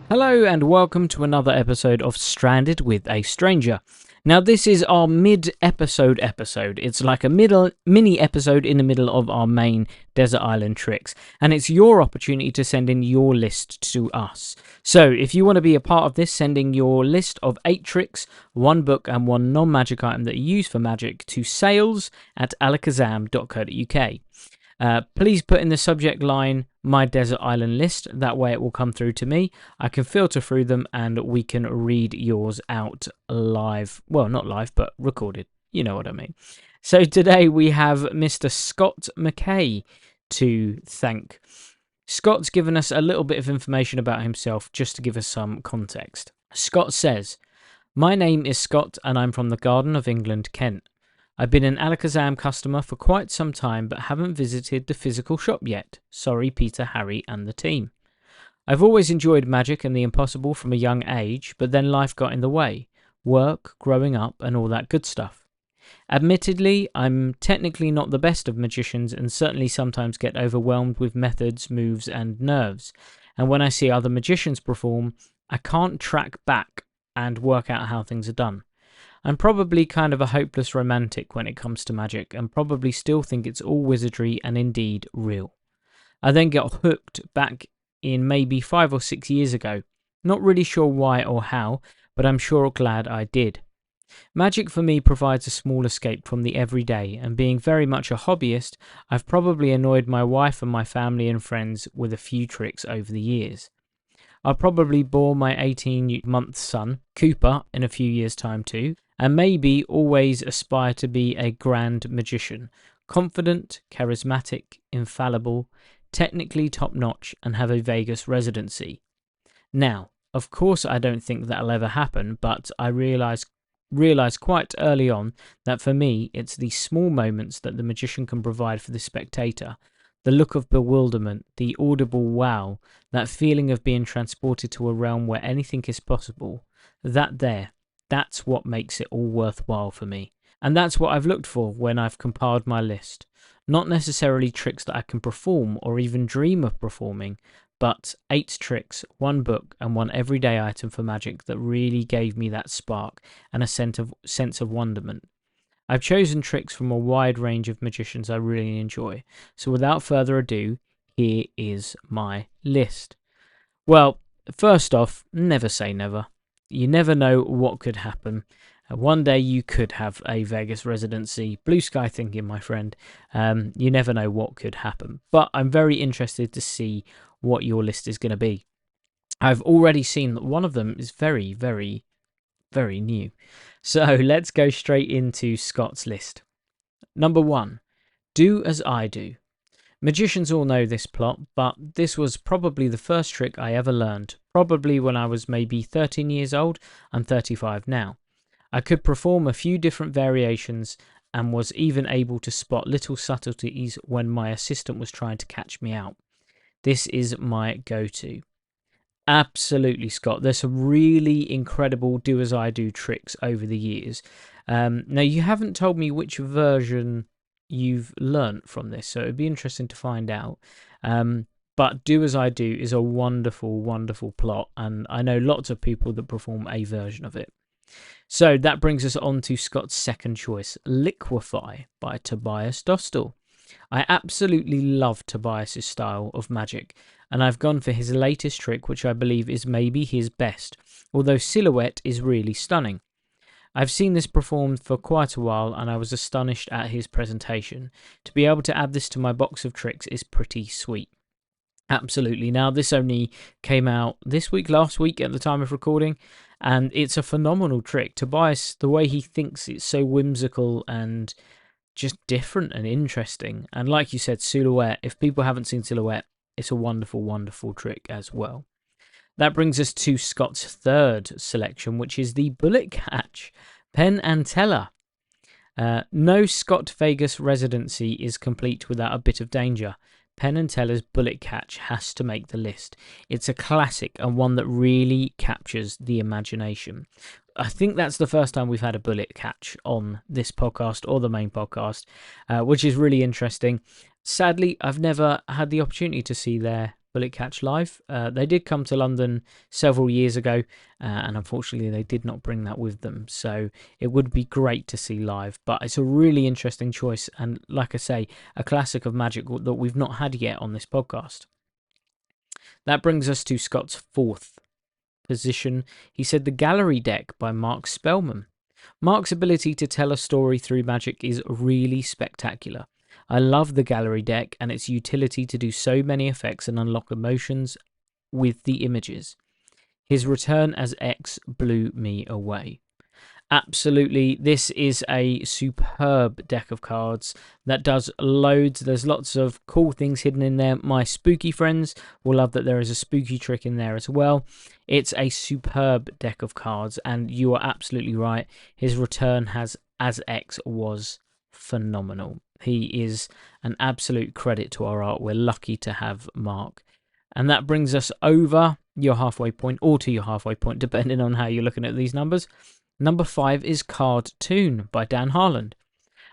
Hello and welcome to another episode of Stranded with a Stranger. Now this is our mid-episode episode. It's like a mini episode in the middle of our main Desert Island tricks. And it's your opportunity to send in your list to us. So if you want to be a part of this, sending your list of 8 tricks, 1 book and 1 non-magic item that you use for magic to sales@alakazam.co.uk. Please put in the subject line my Desert Island list. That way it will come through to me. I can filter through them and we can read yours out live. Well, not live, but recorded. You know what I mean. So today we have Mr. Scott McKay to thank. Scott's given us a little bit of information about himself just to give us some context. Scott says, "My name is Scott and I'm from the Garden of England, Kent. I've been an Alakazam customer for quite some time but haven't visited the physical shop yet. Sorry, Peter, Harry and the team. I've always enjoyed magic and the impossible from a young age, but then life got in the way. Work, growing up and all that good stuff. Admittedly, I'm technically not the best of magicians and certainly sometimes get overwhelmed with methods, moves and nerves. And when I see other magicians perform, I can't track back and work out how things are done. I'm probably kind of a hopeless romantic when it comes to magic and probably still think it's all wizardry and indeed real. I then got hooked back in maybe 5 or 6 years ago. Not really sure why or how, but I'm sure glad I did. Magic for me provides a small escape from the everyday, and being very much a hobbyist, I've probably annoyed my wife and my family and friends with a few tricks over the years. I'll probably bore my 18-month son, Cooper, in a few years' time too, and maybe always aspire to be a grand magician, confident, charismatic, infallible, technically top-notch, and have a Vegas residency. Now, of course I don't think that'll ever happen, but I realised quite early on that for me it's these small moments that the magician can provide for the spectator. The look of bewilderment, the audible wow, that feeling of being transported to a realm where anything is possible, that's what makes it all worthwhile for me. And that's what I've looked for when I've compiled my list. Not necessarily tricks that I can perform or even dream of performing, but 8 tricks, 1 book and 1 everyday item for magic that really gave me that spark and a sense of wonderment. I've chosen tricks from a wide range of magicians I really enjoy. So without further ado, here is my list. Well, first off, never say never. You never know what could happen. One day you could have a Vegas residency. Blue sky thinking, my friend. You never know what could happen. But I'm very interested to see what your list is going to be. I've already seen that one of them is very, very, very new. So let's go straight into Scott's list. Number 1, do as I do. Magicians all know this plot, but this was probably the first trick I ever learned, probably when I was maybe 13 years old. I'm 35 now. I could perform a few different variations and was even able to spot little subtleties when my assistant was trying to catch me out. This is my go-to. Absolutely, Scott. There's some really incredible do as I do tricks over the years. Now, you haven't told me which version you've learnt from this, so it'd be interesting to find out. But do as I do is a wonderful, wonderful plot, and I know lots of people that perform a version of it. So that brings us on to Scott's second choice, Liquify by Tobias Dostal. I absolutely love Tobias's style of magic, and I've gone for his latest trick, which I believe is maybe his best, although Silhouette is really stunning. I've seen this performed for quite a while and I was astonished at his presentation. To be able to add this to my box of tricks is pretty sweet. Absolutely. Now, this only came out last week at the time of recording, and it's a phenomenal trick. Tobias, the way he thinks, it's so whimsical and just different and interesting. And like you said, Silhouette, if people haven't seen Silhouette, it's a wonderful, wonderful trick as well. That brings us to Scott's third selection, which is the Bullet Catch, Penn and Teller. No Scott Vegas residency is complete without a bit of danger. Penn and Teller's Bullet Catch has to make the list. It's a classic and one that really captures the imagination. I think that's the first time we've had a Bullet Catch on this podcast or the main podcast, which is really interesting. Sadly, I've never had the opportunity to see their Bullet Catch live. They did come to London several years ago, and unfortunately they did not bring that with them. So it would be great to see live, but it's a really interesting choice, and like I say, a classic of Magic that we've not had yet on this podcast. That brings us to Scott's fourth position. He said the Gallery deck by Mark Spellman. Mark's ability to tell a story through Magic is really spectacular. I love the Gallery deck and its utility to do so many effects and unlock emotions with the images. His return as X blew me away. Absolutely, this is a superb deck of cards that does loads. There's lots of cool things hidden in there. My spooky friends will love that there is a spooky trick in there as well. It's a superb deck of cards, and you are absolutely right. His return as X was phenomenal. He is an absolute credit to our art. We're lucky to have Mark. And that brings us over your halfway point, or to your halfway point, depending on how you're looking at these numbers. Number 5 is Card Toon by Dan Harland.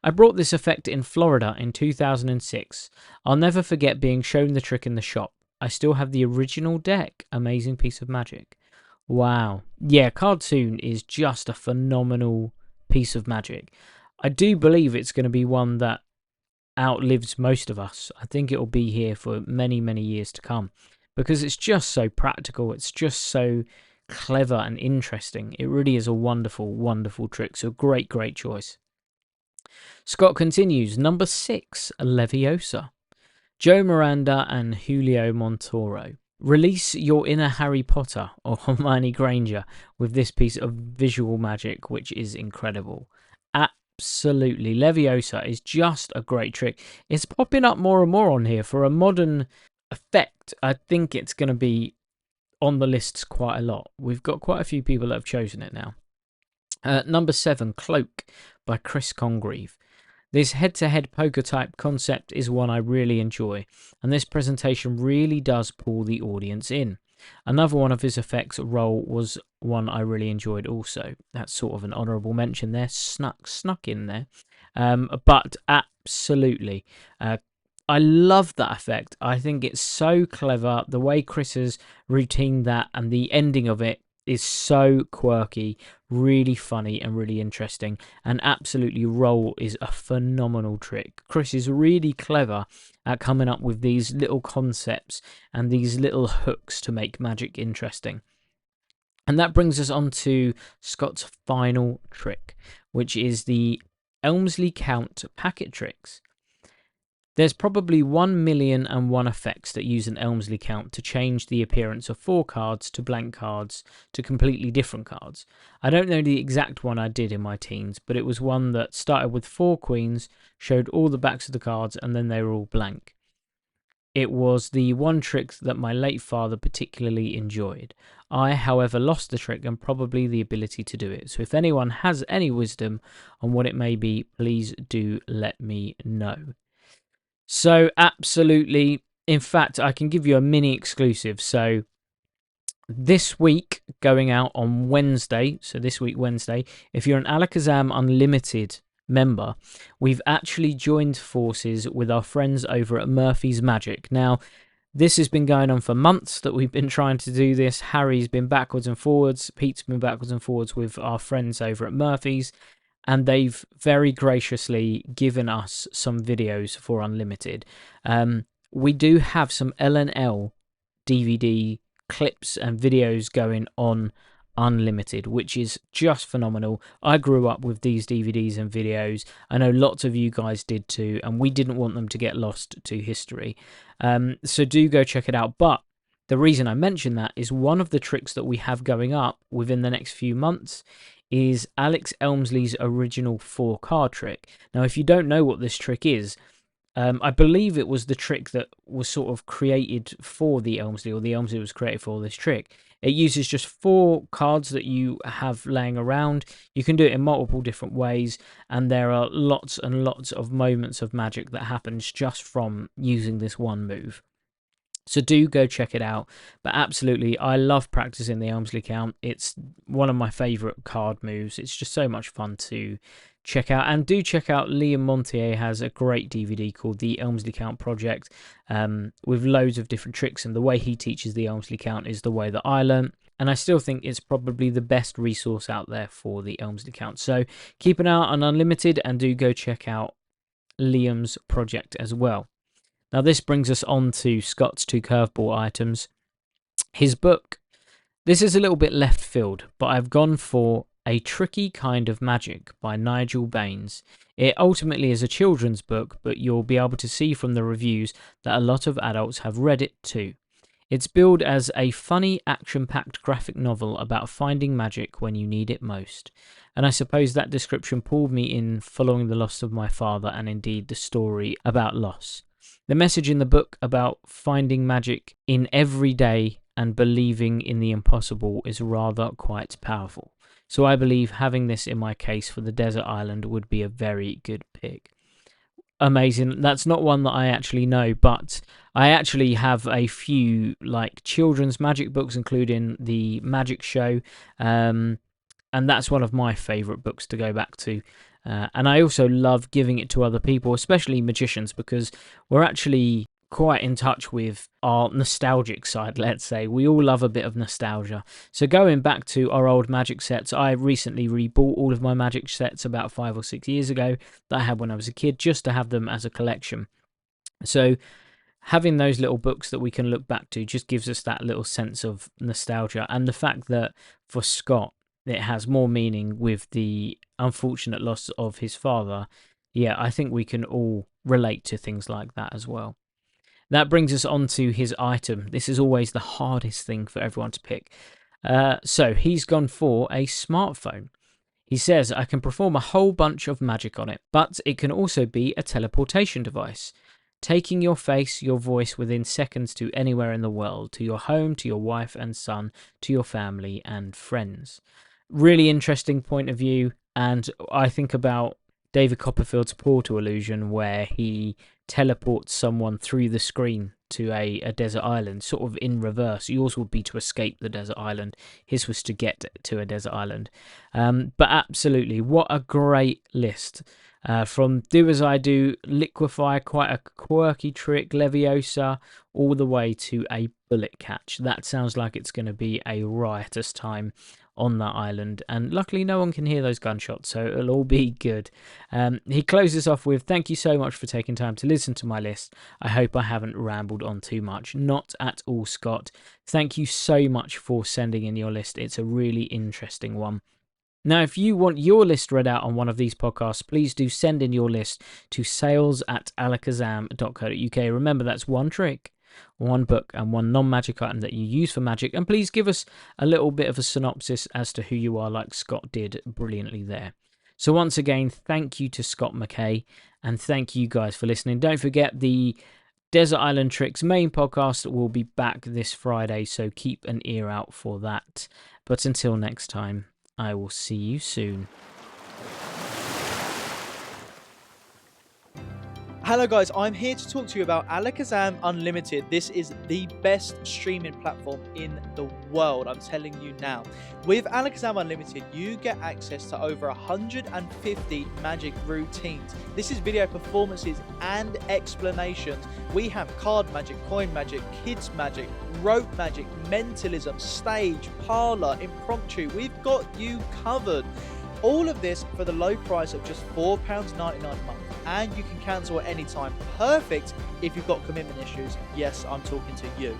I brought this effect in Florida in 2006. I'll never forget being shown the trick in the shop. I still have the original deck. Amazing piece of magic. Wow. Yeah, Card Toon is just a phenomenal piece of magic. I do believe it's going to be one that outlives most of us. I think it will be here for many, many years to come because it's just so practical. It's just so clever and interesting. It really is a wonderful, wonderful trick. So great, great choice. Scott continues. Number 6, Leviosa. Joe Miranda and Julio Montoro. Release your inner Harry Potter or Hermione Granger with this piece of visual magic, which is incredible. Absolutely. Leviosa is just a great trick. It's popping up more and more on here for a modern effect. I think it's going to be on the lists quite a lot. We've got quite a few people that have chosen it now. Number 7, Cloak by Chris Congreve. This head-to-head poker type concept is one I really enjoy, and this presentation really does pull the audience in. Another one of his effects, Roll, was one I really enjoyed also. That's sort of an honourable mention there, snuck in there. But absolutely, I love that effect. I think it's so clever. The way Chris has routined that and the ending of it is so quirky, really funny and really interesting. And absolutely, Roll is a phenomenal trick. Chris is really clever at coming up with these little concepts and these little hooks to make magic interesting. And that brings us on to Scott's final trick, which is the Elmsley Count packet tricks. There's probably 1,000,001 effects that use an Elmsley count to change the appearance of 4 cards to blank cards to completely different cards. I don't know the exact one I did in my teens, but it was one that started with 4 queens, showed all the backs of the cards, and then they were all blank. It was the one trick that my late father particularly enjoyed. I, however, lost the trick and probably the ability to do it. So if anyone has any wisdom on what it may be, please do let me know. So absolutely, in fact, I can give you a mini exclusive. So this week, going out on Wednesday, so this week Wednesday, if you're an Alakazam Unlimited member, we've actually joined forces with our friends over at Murphy's Magic. Now, this has been going on for months that we've been trying to do this. Harry's been backwards and forwards. Pete's been backwards and forwards with our friends over at Murphy's. And they've very graciously given us some videos for Unlimited. We do have some LNL DVD clips and videos going on Unlimited, which is just phenomenal. I grew up with these DVDs and videos. I know lots of you guys did too, and we didn't want them to get lost to history. So do go check it out. But the reason I mention that is one of the tricks that we have going up within the next few months is Alex Elmsley's original 4-card trick. Now, if you don't know what this trick is, I believe it was the trick that was sort of created for the Elmsley, or the Elmsley was created for this trick. It uses just 4 cards that you have laying around. You can do it in multiple different ways, and there are lots and lots of moments of magic that happens just from using this one move. So do go check it out. But absolutely, I love practicing the Elmsley count. It's one of my favourite card moves. It's just so much fun to check out. And do check out Liam Montier has a great DVD called The Elmsley Count Project, with loads of different tricks, and the way he teaches the Elmsley Count is the way that I learned. And I still think it's probably the best resource out there for the Elmsley Count. So keep an eye on Unlimited and do go check out Liam's project as well. Now this brings us on to Scott's 2 curveball items. His book. This is a little bit left field, but I've gone for A Tricky Kind of Magic by Nigel Baines. It ultimately is a children's book, but you'll be able to see from the reviews that a lot of adults have read it too. It's billed as a funny, action-packed graphic novel about finding magic when you need it most. And I suppose that description pulled me in following the loss of my father, and indeed the story about loss. The message in the book about finding magic in every day and believing in the impossible is rather quite powerful. So I believe having this in my case for the desert island would be a very good pick. Amazing. That's not one that I actually know, but I actually have a few like children's magic books, including the Magic Show, and that's one of my favourite books to go back to. And I also love giving it to other people, especially magicians, because we're actually quite in touch with our nostalgic side, let's say. We all love a bit of nostalgia. So going back to our old magic sets, I recently rebought all of my magic sets about 5 or 6 years ago that I had when I was a kid, just to have them as a collection. So having those little books that we can look back to just gives us that little sense of nostalgia. And the fact that for Scott, it has more meaning with the unfortunate loss of his father, yeah, I think we can all relate to things like that as well. That brings us on to his item. This is always the hardest thing for everyone to pick. So he's gone for a smartphone. He says, I can perform a whole bunch of magic on it, but it can also be a teleportation device, taking your face, your voice within seconds to anywhere in the world, to your home, to your wife and son, to your family and friends. Really interesting point of view, and I think about David Copperfield's portal illusion where he teleports someone through the screen to a desert island, sort of in reverse. Yours would be to escape the desert island. His was to get to a desert island. But absolutely, what a great list. From Do As I Do, Liquify, quite a quirky trick, Leviosa, all the way to a bullet catch. That sounds like it's going to be a riotous time on that island, and luckily no one can hear those gunshots, so it'll all be good. He closes off with, thank you so much for taking time to listen to my list. I hope I haven't rambled on too much. Not at all, Scott. Thank you so much for sending in your list. It's a really interesting one. Now, if you want your list read out on one of these podcasts, please do send in your list to sales@alakazam.co.uk. Remember, that's one trick, one book, and one non-magic item that you use for magic. And please give us a little bit of a synopsis as to who you are, like Scott did brilliantly there. So once again, thank you to Scott McKay, and thank you guys for listening. Don't forget, the Desert Island Tricks main podcast will be back this Friday, so keep an ear out for that. But until next time, I will see you soon. Hello guys, I'm here to talk to you about Alakazam Unlimited. This is the best streaming platform in the world, I'm telling you now. With Alakazam Unlimited, you get access to over 150 magic routines. This is video performances and explanations. We have card magic, coin magic, kids magic, rope magic, mentalism, stage, parlor, impromptu. We've got you covered. All of this for the low price of just £4.99 a month. And you can cancel at any time. Perfect if you've got commitment issues. Yes, I'm talking to you.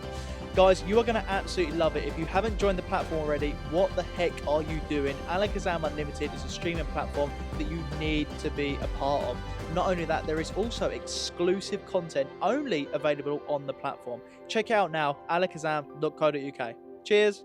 Guys, you are going to absolutely love it. If you haven't joined the platform already, what the heck are you doing? Alakazam Unlimited is a streaming platform that you need to be a part of. Not only that, there is also exclusive content only available on the platform. Check out now, alakazam.co.uk. Cheers.